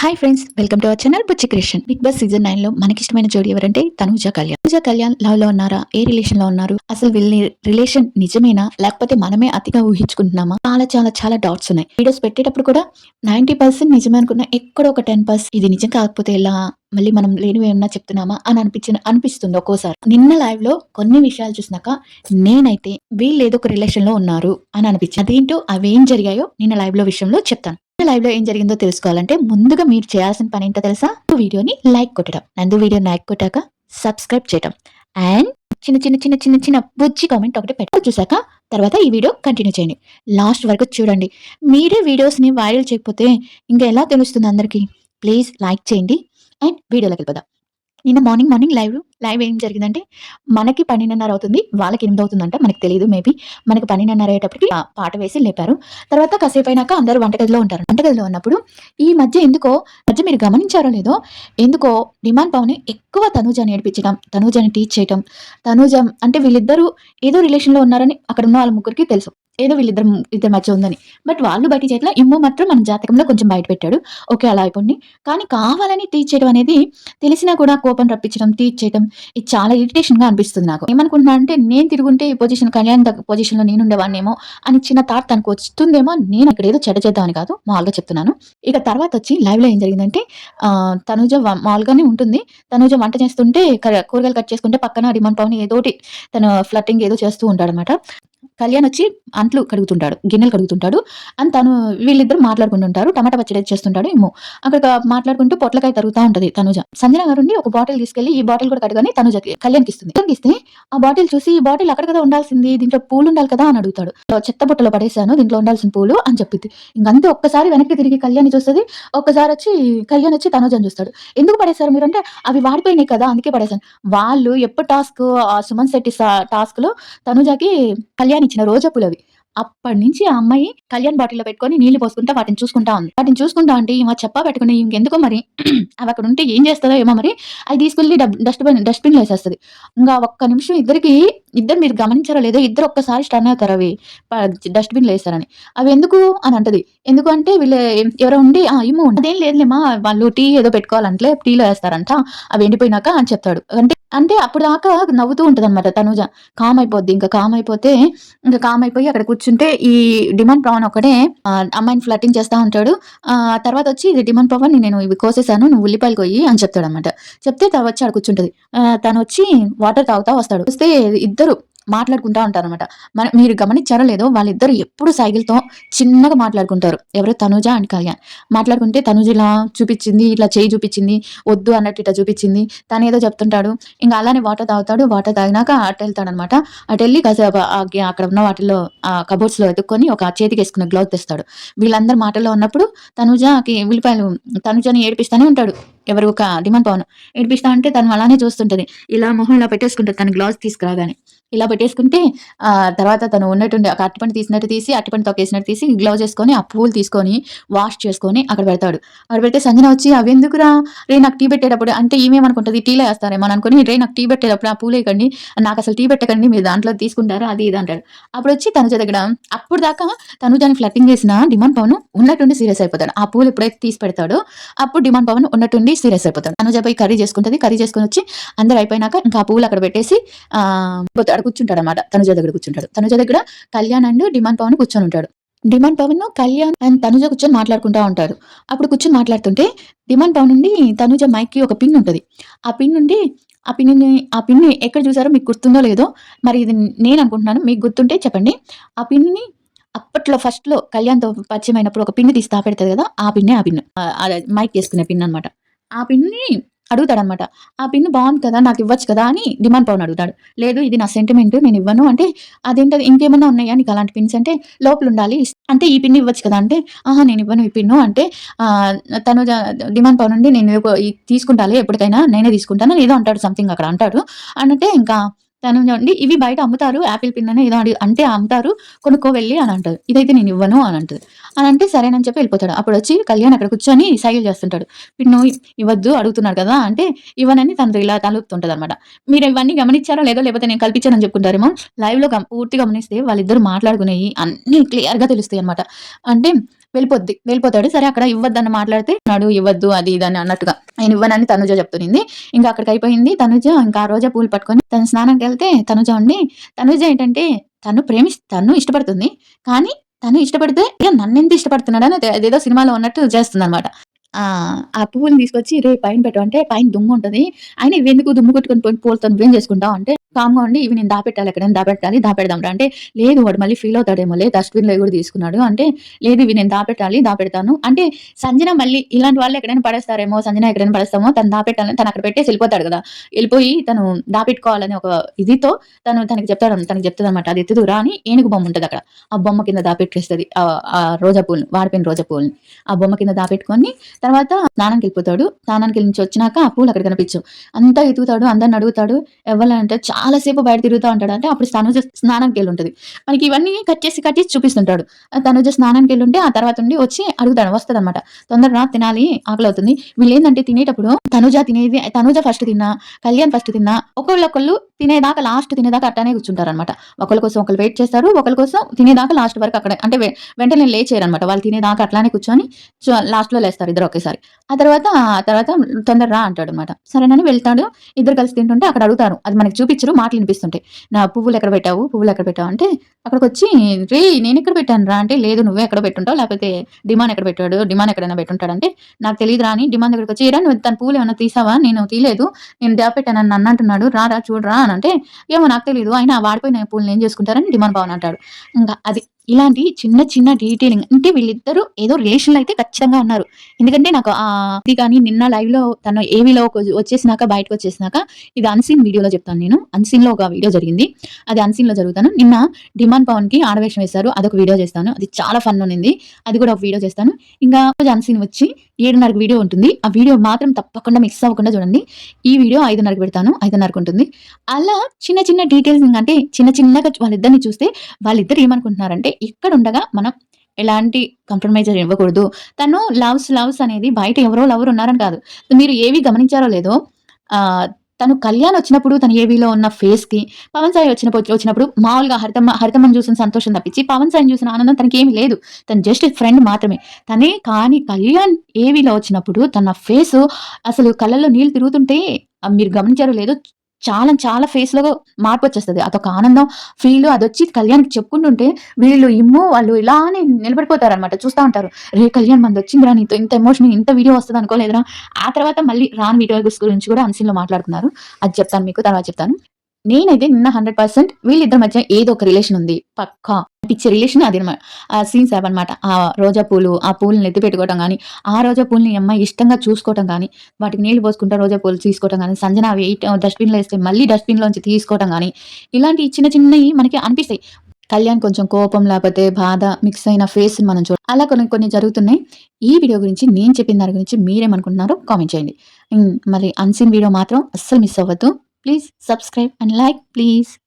Hi friends, welcome to our channel Buchi creation. Bigg Boss season 9 లో మనకిష్టమైన జోడీ ఎవరంటే తనూజ కళ్యాణ్. తనూజ కళ్యాణ్ లవ్ లో ఉన్నారా, ఏ రిలేషన్ లో ఉన్నారు, అసలు వీళ్ళ రిలేషన్ నిజమేనా లేకపోతే మనమే అతిగా ఊహించుకుంటున్నామా? చాలా చాలా చాలా డౌట్స్ ఉన్నాయి. వీడియోస్ పెట్టేటప్పుడు కూడా 90% నిజమే అనుకున్నా, ఎక్కడో ఒక 10% ఇది నిజం కాకపోతే ఎలా, మళ్ళీ మనం లేనివి ఏమన్నా చెప్తున్నామా అని అనిపిస్తుంది ఒక్కోసారి. నిన్న లైవ్ లో కొన్ని విషయాలు చూసినాక నేనైతే వీళ్ళు ఏదో ఒక రిలేషన్ లో ఉన్నారు అని అనిపించింది. అదేంటో అవేం జరిగాయో నిన్న లైవ్ లో విషయంలో చెప్తాను. లైవ్ లో ఏం జరిగిందో తెలుసుకోవాలంటే ముందుగా మీరు చేయాల్సిన పని ఏంటో తెలుసా? వీడియోని లైక్ కొట్టడం, వీడియో లైక్ కొట్టాక సబ్స్క్రైబ్ చేయడం అండ్ చిన్న చిన్న చిన్న చిన్న చిన్న బుజ్జి కామెంట్ ఒకటి పెట్ట చూసాక తర్వాత ఈ వీడియో కంటిన్యూ చేయండి. లాస్ట్ వరకు చూడండి. మీరే వీడియోస్ ని వైరల్ చేయకపోతే ఇంకా ఎలా తెలుస్తుంది అందరికి? ప్లీజ్ లైక్ చేయండి అండ్ వీడియోలోకి వెళ్ళిపోదాం. నిన్న మార్నింగ్ లైవ్ ఏం జరిగిందంటే, మనకి 12:30 అవుతుంది, వాళ్ళకి 8 అవుతుందంట, మనకు తెలియదు. మేబీ మనకి 12:30 అయ్యేటప్పటికి పాట వేసి లేపారు. తర్వాత కాసేపు అయినాక అందరూ వంటగదిలో ఉంటారు. వంటగదిలో ఉన్నప్పుడు ఈ మధ్య మీరు గమనించారో లేదో, ఎందుకో డిమాండ్ పవన్ ఎక్కువ తనూజని ఏడిపించడం, తనూజని టీచ్ చేయడం. తనూజ అంటే వీళ్ళిద్దరూ ఏదో రిలేషన్ లో ఉన్నారని అక్కడ ఉన్న వాళ్ళ ముగ్గురికి తెలుసు, ఏదో ఇద్దరి మధ్య ఉందని. బట్ వాళ్ళు బయట చేయట్లా. ఇమ్ము మాత్రం మన జాతకంలో కొంచెం బయట పెట్టాడు. ఓకే, అలా అయిపోయింది. కానీ కావాలని టీచ్ చేయడం అనేది, తెలిసినా కూడా కోపం రప్పించడం, టీచ్ చేయడం, ఇది చాలా ఇరిటేషన్ గా అనిపిస్తుంది నాకు. ఏమనుకుంటున్నా అంటే, నేను తిరుగుంటే ఈ పొజిషన్ కళ్యాణ్ పొజిషన్ లో నేను ఉండేవాడినేమో అని చిన్న థాట్ తనకు వస్తుందేమో. నేను ఇక్కడ ఏదో చెడ్డ చేద్దామని కాదు, మామూలుగా చెప్తున్నాను. ఇక తర్వాత వచ్చి లైవ్ లో ఏం జరిగిందంటే, తనుజ మామూలుగానే ఉంటుంది. తనుజ వంట చేస్తుంటే కూరగాయలు కట్ చేసుకుంటే పక్కన డిమాండ్ పవన్ ఏదోటి తన ఫ్లట్టింగ్ ఏదో చేస్తూ ఉంటాడు అనమాట. కళ్యాణ్ వచ్చి అంట్లు కడుగుతుంటాడు, గిన్నెలు కడుగుతుంటాడు. అండ్ వీళ్ళిద్దరు మాట్లాడుకుంటుంటారు. టమాటా పచ్చడి చేస్తుంటాడు ఏమో. అక్కడ మాట్లాడుకుంటూ పొట్లకాయ తరుగుతా ఉంటది తనుజ. సంజన గారు ఒక బాటిల్ తీసుకెళ్లి ఈ బాటిల్ కూడా కడుగని తనుజకి కళ్యాణ్కి ఇస్తే ఆ బాటిల్ చూసి, ఈ బాటిల్ అక్కడ కదా ఉండాల్సింది, దీంట్లో పూలు ఉండాలి కదా అని అడుగుతాడు. చెత్త బుట్టలో పడేశాను, దీంట్లో ఉండాల్సిన పూలు అని చెప్పింది. ఇంకంతే ఒక్కసారి వెనక్కి తిరిగి కళ్యాణ్ చూస్తుంది. ఒక్కసారి వచ్చి కళ్యాణ్ వచ్చి తనుజని చూస్తాడు. ఎందుకు పడేశారు మీరు అంటే, అవి వాడిపోయినాయి కదా అందుకే పడేశాను. వాళ్ళు ఎప్పుడు టాస్క్, సుమన్ శెట్టి టాస్క్ లో తనుజకి కళ్యాణ్ ఇచ్చిన రోజా పూలు అవి. అప్పటి నుంచి ఆ అమ్మాయి కళ్యాణ్ బాటిల్లో పెట్టుకొని నీళ్లు పోసుకుంటా వాటిని చూసుకుంటా ఉంది. వాటిని చూసుకుంటా అంటే ఈమె చెప్పా పెట్టుకుని ఇంకెందుకో మరి అవి అక్కడ ఉంటే ఏం చేస్తుందో ఏమో మరి, అవి తీసుకెళ్లి డస్ట్బిన్ లో వేసేస్తుంది. ఇంకా ఒక్క నిమిషం ఇద్దరు మీరు గమనించారో లేదో, ఇద్దరు ఒక్కసారి స్టన్ అవుతారు. అవి డస్ట్బిన్ లో వేస్తారని. అవి ఎందుకు అని అంటది. ఎందుకు అంటే వీళ్ళు ఎవరో ఉండి ఏమో అదేం లేదులేమా, వాళ్ళు టీ ఏదో పెట్టుకోవాలంటే టీలో వేస్తారంట, అవి ఎండిపోయినాక అని చెప్తాడు. అంటే అప్పుడు దాకా నవ్వుతూ ఉంటది అనమాట తనుజ. కామ్ అయిపోద్ది. ఇంకా కామ్ అయిపోయి అక్కడ కూర్చుంటే ఈ డిమాండ్ పవన్ ఒకటే అమ్మాయిని ఫ్లటింగ్ చేస్తా ఉంటాడు. తర్వాత వచ్చి ఇది డిమాండ్ పవన్, నేను ఇవి కోసేసాను, నువ్వు ఉల్లిపాయలు కొయ్యి అని చెప్తాడు అనమాట. చెప్తే వచ్చి ఆడ కూర్చుంటది. తను వచ్చి వాటర్ తాగుతా వస్తాడు. వస్తే ఇద్దరు మాట్లాడుకుంటా ఉంటారనమాట. మీరు గమనించారో లేదో, వాళ్ళిద్దరు ఎప్పుడు సైకిల్తో చిన్నగా మాట్లాడుకుంటారు. ఎవరు? తనుజ అండ్ కళ్యాణ్. మాట్లాడుకుంటే తనుజ ఇలా చూపించింది, ఇట్లా చేయి చూపించింది, వద్దు అన్నట్టు ఇట్లా చూపించింది, తను ఏదో చెప్తుంటాడు. ఇంకా అలానే వాటర్ తాగుతాడు. వాటర్ తాగినాక అటు వెళ్తాడు అనమాట. అటు వెళ్ళి కాసేపు అక్కడ ఉన్న వాటిలో కబోర్డ్స్ లో ఎత్తుక్కొని ఒక చేతికి వేసుకున్న గ్లౌజ్ తెస్తాడు. వీళ్ళందరూ మాటల్లో ఉన్నప్పుడు తనుజని ఏడిపిస్తానే ఉంటాడు. ఎవరు? ఒక డిమాండ్ పవన్ ఏడిపిస్తా అంటే తను అలానే చూస్తుంటది. ఇలా మొహం ఇలా పెట్టేసుకుంటది. తన గ్లౌజ్ తీసుకురాగానే ఇలా పెట్టేసుకుంటే తర్వాత తను ఉన్నట్టుండి ఒక అట్టిపండు తీసినట్టు తీసి, అట్టిపండు తొక్కేసినట్టు తీసి, గ్లౌజ్ వేసుకొని ఆ పూలు తీసుకొని వాష్ చేసుకొని అక్కడ పెడతాడు. అక్కడ పెడితే సంజన వచ్చి, అవి ఎందుకురా రే, నాకు టీ పెట్టేటప్పుడు అంటే ఏమేమనుకుంటది, టీలో వేస్తారేమో అనుకుని, రే నాకు టీ పెట్టేటప్పుడు ఆ పూలు వేయకండి, నాకు అసలు టీ పెట్టకండి, మీరు దాంట్లో తీసుకుంటారు అది ఇది అంటాడు. అప్పుడు వచ్చి తనుజ దగ్గర అప్పుడు దాకా తనుజని ఫ్లట్టింగ్ చేసిన డిమాండ్ పవన్ ఉన్నట్టుండి సీరియస్ అయిపోతాడు. ఆ పూలు ఎప్పుడైతే తీసి పెడతాడో అప్పుడు డిమాండ్ పవన్ ఉన్నట్టుండి సీరియస్ అయిపోతాడు. తనుజ పోయి కర్రీ చేసుకుంటది. కర్రీ చేసుకుని వచ్చి అందరు అయిపోయినాక ఇంకా ఆ పూలు అక్కడ పెట్టేసి అక్కడ కూర్చుంటాడు అనమాట. తనుజ దగ్గర కూర్చుంటాడు. తనుజ దగ్గర కళ్యాణ్ అండ్ డిమాండ్ పవన్ కూర్చొని ఉంటాడు. డిమాండ్ పవన్, కళ్యాణ్ అండ్ తనుజ కూర్చొని మాట్లాడుకుంటా ఉంటారు. అప్పుడు కూర్చొని మాట్లాడుతుంటే డిమాండ్ పవన్ నుండి తనుజ మైక్ కి ఒక పిన్ ఉంటది. ఆ పిన్ నుండి ఆ పిన్ని ఎక్కడ చూసారో మీకు గుర్తుందో లేదో, మరి ఇది నేను అనుకుంటున్నాను, మీకు గుర్తుంటే చెప్పండి. ఆ పిన్ని అప్పట్లో ఫస్ట్ లో కళ్యాణ్తో పరిచయం అయినప్పుడు ఒక పిన్ని తీసి పెడతారు కదా, ఆ పిన్ మైక్ చేసుకునే పిన్ అనమాట. ఆ పిన్ని అడుగుతాడనమాట. ఆ పిన్ బాగుంది కదా, నాకు ఇవ్వచ్చు కదా అని డిమాండ్ పవన్ అడుగుతాడు. లేదు, ఇది నా సెంటిమెంట్, నేను ఇవ్వను అంటే, అదేంటది ఇంకేమన్నా ఉన్నాయా నీకు అలాంటి పిన్స్ అంటే, లోపల ఉండాలి అంటే ఈ పిన్ ఇవ్వచ్చు కదా అంటే, ఆహా నేను ఇవ్వను ఈ పిన్ను అంటే, తను డిమాండ్ పవన్ నుండి నేను తీసుకుంటాలి ఎప్పటికైనా నేనే తీసుకుంటాను ఏదో అంటాడు, సంథింగ్ అక్కడ అంటాడు. అంటే ఇంకా తనుజ ఉండి ఇవి బయట అమ్ముతారు. యాపిల్ పిన్ అని ఏదో అంటే అమ్ముతారు. కొనుక్కో వెళ్లి అని అంటది. ఇదైతే నేను ఇవ్వను అని అంటది. అని అంటే సరేనని చెప్పి వెళ్ళిపోతాడు. అప్పుడొచ్చి కళ్యాణ్ అక్కడ కూర్చొని సైగలు చేస్తుంటాడు. పిన్ను ఇవ్వద్దు అడుగుతున్నాడు కదా! అంటే ఇవ్వనని తనతో ఇలా తలుపుతుంటదనమాట. మీరు ఇవన్నీ గమనించారో లేదో లేకపోతే నేను కల్పించానని చెప్పుకుంటారేమో. లైవ్‌లో పూర్తి గమనిస్తే వాళ్ళిద్దరూ మాట్లాడుకునేయి అన్నీ క్లియర్‌గా తెలుస్తాయన్నమాట. అంటే వెళ్ళిపోతాడు. సరే అక్కడ ఇవ్వద్దని మాట్లాడితే నాడు ఇవ్వద్దు అది ఇది అని అన్నట్టుగా. నేను ఇవ్వనని తనుజ చెప్తునింది. ఇంకా అక్కడికయిపోయింది. తనుజ ఇంకా ఆ రోజా పూలు పట్టుకొని తను స్నానంకెళ్తే తనుజ ఉండి తనుజ ఏంటంటే తను ఇష్టపడుతుంది. కానీ తను ఇష్టపడితే నన్నెందుకు ఇష్టపడుతున్నాడని అదేదో సినిమాలో ఉన్నట్టు చేస్తుందనమాట. ఆ! ఆ పువ్వుని తీసుకొచ్చి "రేయ్ పైన పెట్టు" అంటే పైన దుమ్ముంటది. అయినా ఇవెందుకు దుమ్ము కొట్టుకొని పోయి పూలతో నువ్వేం చేసుకుంటావు అంటే, కామ్‌గా ఉండి ఇవి నేను దాపెట్టాలి ఎక్కడైనా దాపెడదాం రా అంటే, లేదు వాడు మళ్ళీ ఫీల్ అవుతాడేమోలే డస్ట్‌బిన్‌లో కూడా తీసుకున్నాడు అంటే, లేదు ఇవి నేను దాపెడతాను. అంటే సంజన మళ్ళీ ఇలాంటి వాళ్ళు ఎక్కడైనా పడేస్తారేమో, సంజన ఎక్కడైనా పడేస్తామో తను దాపెట్టాలని తను అక్కడ పెట్టేసి వెళ్ళిపోతాడు కదా! వెళ్ళిపోయి తను దాపెట్టుకోవాలని ఒక ఇదితో తనకి చెప్తదనమాట. అది ఎత్తుదురా అని ఏనుగు బొమ్మ ఉంటదక్కడ. ఆ బొమ్మ కింద దాపెట్టేస్తది. ఆ రోజా పూలని వాడిపోయిన రోజా పూలని. ఆ బొమ్మ కింద దాపెట్టుకొని తర్వాత స్నానానికెళ్ళిపోతాడు. స్నానానికెళ్ళి నుంచి వచ్చినాక ఆ పూలు అక్కడ కనిపించవు. అంతా ఎతుకుతాడు. అందరిని అడుగుతాడు. ఎవ్వలంటే చాలా సేపు బయట తిరుగుతా ఉంటాడు. అంటే అప్పుడు తనుజ స్నానానికెళ్ళుంటది. మనకి ఇవన్నీ కట్ చేసి చూపిస్తుంటాడు. తనుజ స్నానానికెళ్ళుంటే ఆ తర్వాత ఉండి వచ్చి అడుగుతాడు. వస్తదనమాట. తొందరగా తినాలి ఆకలవుతుంది. వీళ్ళేందంటే తినేటప్పుడు తనుజ ఫస్ట్ తిన్నా, కళ్యాణ్ ఫస్ట్ తిన్నా ఒకళ్ళొకళ్ళు తినేదాకా అట్టానే కూర్చుంటారనమాట. ఒకళ్ళ కోసం ఒకళ్ళు వెయిట్ చేస్తారు. ఒకళ్ళ కోసం తినేదాకా లాస్ట్ వరకు అక్కడే అంటే వెంటనే లేచేయరనమాట. వాళ్ళు తినేదాకా అట్లానే కూర్చొని లాస్ట్‌లో లేస్తారు ఇద్దరు ఒకేసారి. ఆ తర్వాత తొందర రా అంటాడనమాట. సరేనని వెళ్తాడు. ఇద్దరు కలిసి తింటుంటే అక్కడ అడుగుతారు. అది మనకి చూపిచ్చరు. మాటలు ఇనిపిస్తుంటాయి. నా పువ్వులెక్కడ పెట్టావు? అంటే అక్కడికొచ్చి రేయ్! నేనెక్కడ పెట్టానురా అంటే, లేదు నువ్వే ఎక్కడో పెట్టుంటావు. లేకపోతే డిమాన్ ఎక్కడ పెట్టాడు? డిమాన్ ఎక్కడైనా పెట్టుంటాడంటే, నాకు తెలీదురా అని డిమాన్ దగ్గరికొచ్చి ఏరా నువ్వు తన పువ్వులేమన్నా తీసావా? నేను తీయలేదు. నేను దాపెట్టానని నన్నంటున్నాడు. రా చూడరా అనంటే, ఏమో నాకు తెలీదు. అయినా వాడిపోయిన పూలని ఏం చేసుకుంటారని డిమాన్ బావని అంటాడు. ఇంక అది. ఇలాంటి చిన్న డీటెయిలింగ్ అంటే వీళ్ళిద్దరూ ఏదో రిలేషన్‌లో అయితే ఖచ్చితంగా ఉన్నారు. ఎందుకంటే నాకు ఇది గాని నిన్న లైవ్‌లో తను ఏవీలో వచ్చేసినాక బయటకొచ్చేసినాక ఇది అన్‌సీన్ వీడియోలో చెప్తాను నేను. అన్‌సీన్‌లో ఒక వీడియో జరిగింది. అది అన్‌సీన్‌లో జరుగుతాను. నిన్న డిమాండ్ పవన్‌కి ఆడవేషం వేశారు. అదొక వీడియో చేస్తాను. అది చాలా ఫన్ ఉన్నింది. అది కూడా ఒక వీడియో చేస్తాను. ఇంకా రోజు అన్‌సీన్ వచ్చి 7:30కి వీడియో ఉంటుంది. ఆ వీడియో మాత్రం తప్పకుండా మిస్ అవ్వకుండా చూడండి. ఈ వీడియో 5:30కి పెడతాను. 5:30కి ఉంటుంది. అలా చిన్న డీటెయిల్సింగ్ అంటే చిన్నగా వాళ్ళిద్దరిని చూస్తే వాళ్ళిద్దరు ఏమనుకుంటున్నారంటే ఇక్కడుండగా మనం ఎలాంటి కాంప్రమైజ్ ఇవ్వకూడదు. తను లవ్స్ అనేది బయట ఎవరో లవర్ ఉన్నారని కాదు. మీరు ఏవి గమనించారో లేదో ఆహ్, తను కళ్యాణ్ వచ్చినప్పుడు తన ఏవీలో ఉన్న ఫేస్‌కి, పవన్ సాయి వచ్చినప్పుడు మామూలుగా హరితమ్మని చూసిన సంతోషం తప్పించి, పవన్ సాయిని చూసిన ఆనందం తనకేమి లేదు. తను జస్ట్ ఫ్రెండ్ మాత్రమే. కానీ కళ్యాణ్ ఏవీలో వచ్చినప్పుడు తన ఫేసు అసలు కళ్ళల్లో నీళ్ళు తిరుగుతుంటే మీరు గమనించారో లేదో చాలా ఫేస్‌లో మార్పొచ్చేస్తది. అదొక ఆనందం, అదొచ్చి కళ్యాణ్‌కి చెప్పుకుంటుంటే వాళ్ళు ఇలానే నిలబడిపోతారనమాట. చూస్తా ఉంటారు. "రే కళ్యాణ్ మనదొచ్చిందిరా నీతో ఇంత ఎమోషన్ ఇంత వీడియో వస్తదనుకోలేదురా." ఆ తర్వాత మళ్ళీ రాని వీడియోస్ గురించి కూడా అన్‌సీన్‌లో మాట్లాడుకున్నారు. అది చెప్తాను మీకు తర్వాత చెప్తాను. నేనైతే నిన్న 100% వీళ్ళిద్దరి మధ్య ఏదో ఒక రిలేషన్ ఉంది. పక్కా పిచ్చి రిలేషన్ అదనమాట. సీన్స్ అవన్నమాట. ఆ రోజా పూలు, ఆ పూలని ఎత్తి పెట్టుకోవటం గాని, ఆ రోజా పూలని ఈ అమ్మాయి ఇష్టంగా చూసుకోవటం గాని, వాటికి నీళ్లు పోసుకుంటా రోజా పూలు తీసుకోవటం గాని, సంజన అవి డస్ట్‌బిన్‌లో ఏస్తే మళ్ళీ డస్ట్‌బిన్‌లోంచి తీసుకోవటం గాని, ఇలాంటి చిన్నయి మనకి అనిపిస్తాయి. కళ్యాణ్ కొంచెం కోపం లేపోతే బాధ మిక్స్ అయిన ఫేస్‌ని మనం అలా కొన్ని జరుగుతున్నాయి. ఈ వీడియో గురించి నేను చెప్పిన దాని గురించి మీరేమనుకుంటున్నారో కామెంట్ చేయండి. మరి అన్‌సీన్ వీడియో మాత్రం అస్సలు మిస్ అవ్వద్దు. Please subscribe and like please.